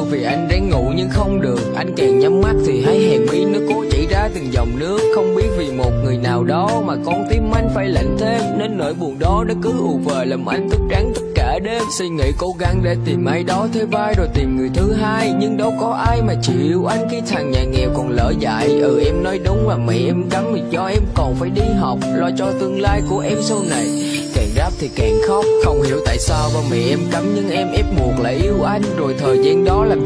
vì anh ráng ngủ nhưng không được. Anh càng nhắm mắt thì thấy hàng mi nó cố chảy ra từng dòng nước. Không biết vì một người nào đó mà con tim anh phải lạnh thêm, nên nỗi buồn đó nó cứ ù về làm anh thức trắng tất cả đêm. Suy nghĩ cố gắng để tìm ai đó thay vai rồi tìm người thứ hai, nhưng đâu có ai mà chịu anh khi thằng nhà nghèo còn lỡ dại. Em nói đúng là mẹ em cấm vì cho em còn phải đi học, lo cho tương lai của em sau này. Càng rap thì càng khóc, không hiểu tại sao ba mẹ em cấm nhưng em ép buộc lại yêu anh. Rồi thời gian đó làm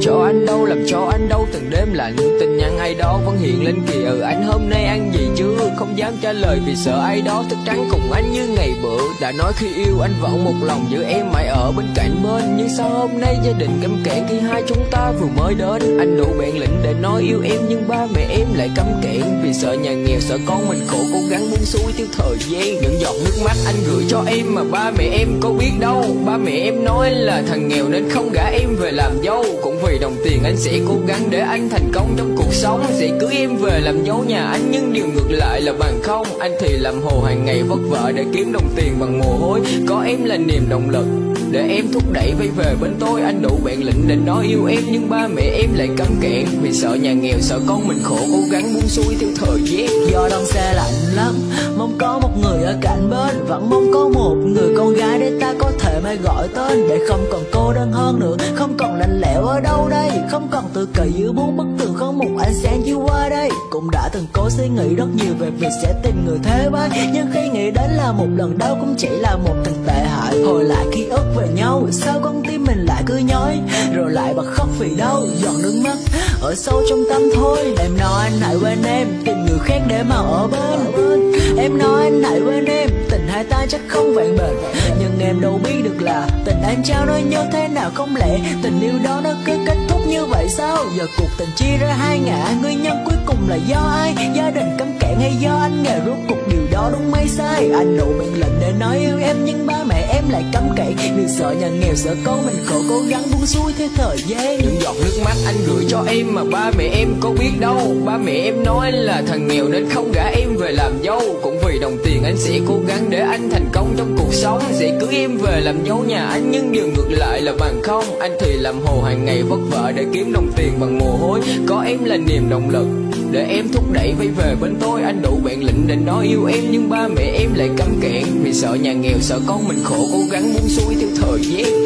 cho anh đau từng đêm lạnh. Tin nhắn ai đó vẫn hiện lên kìa, anh hôm nay ăn gì chưa? Không dám trả lời vì sợ ai đó thức trắng cùng anh như ngày bữa. Đã nói khi yêu anh vẫn một lòng giữ em mãi ở bên cạnh bên, nhưng sao hôm nay gia đình cấm cản khi hai chúng ta vừa mới đến. Anh đủ bản lĩnh để nói yêu em nhưng ba mẹ em lại cấm cản, vì sợ nhà nghèo sợ con mình khổ cố gắng buông xuôi theo thời gian. Những giọt nước mắt anh gửi cho em mà ba mẹ em có biết đâu. Ba mẹ em nói anh là thằng nghèo nên không gả em về làm dâu, cũng vì đồng tiền anh sẽ cố gắng để anh thành công trong cuộc sống. Sẽ cưới em về làm dâu nhà anh, nhưng điều ngược lại là bằng không. Anh thì làm hồ hàng ngày vất vả để kiếm đồng tiền bằng mồ hôi, có em là niềm động lực để em thúc đẩy vay về bên tôi. Anh đủ bản lĩnh để nói yêu em nhưng ba mẹ em lại cấm cản, vì sợ nhà nghèo sợ con mình khổ cố gắng buông xuôi theo thời gian. Do đông xe lạnh lắm, mong có một người ở cạnh bên, vẫn mong có một người con gái để ta có thể mai gọi tên, để không còn cô đơn hơn nữa, không còn lạnh lẽo ở đâu đây, không còn tự kỷ giữa bốn bức tường, không một ánh sáng chiếu qua đây. Cũng đã từng cố suy nghĩ rất nhiều về việc sẽ tìm người thế vai, nhưng khi nghĩ đến là một lần đau cũng chỉ là một thằng tệ hại. Hồi lại ký ức về nhau, sao con tim mình lại cứ nhói, rồi lại bật khóc vì đau, giọt nước mắt ở sâu trong tâm thôi. Em nói anh hãy quên em, tìm người khác để mà ở bên. Em nói anh hãy quên em, tình hai ta chắc không vẹn bền, nhưng em đâu biết được là tình anh trao nó như thế nào. Không lẽ tình yêu đó nó cứ kết thúc như vậy sao? Giờ cuộc tình chia ra hai ngả, nguyên nhân cuối cùng là do ai? Gia đình cấm cản hay do anh nghèo? Rốt cuộc điều đó đúng hay sai? Anh đủ bản lĩnh để nói yêu em nhưng ba mẹ em lại cấm cản, vì sợ nhà nghèo sợ con mình khổ cố gắng buông xuôi theo thời gian. Những giọt nước mắt anh gửi cho em mà ba mẹ em có biết đâu. Ba mẹ em nói anh là thằng nghèo nên không gả em về làm dâu, cũng vì đồng tiền anh sẽ cố gắng để anh thành công trong cuộc sống. Sẽ cưới em về làm dâu nhà anh, nhưng điều ngược lại là bằng không. Anh thì làm hồ hàng ngày vất vả để kiếm đồng tiền bằng mồ hôi, có em là niềm động lực để em thúc đẩy vay về bên tôi. Anh đủ bản lĩnh để nói yêu em nhưng ba mẹ em lại cấm cản, vì sợ nhà nghèo sợ con mình khổ cố gắng buông xuôi theo thời gian.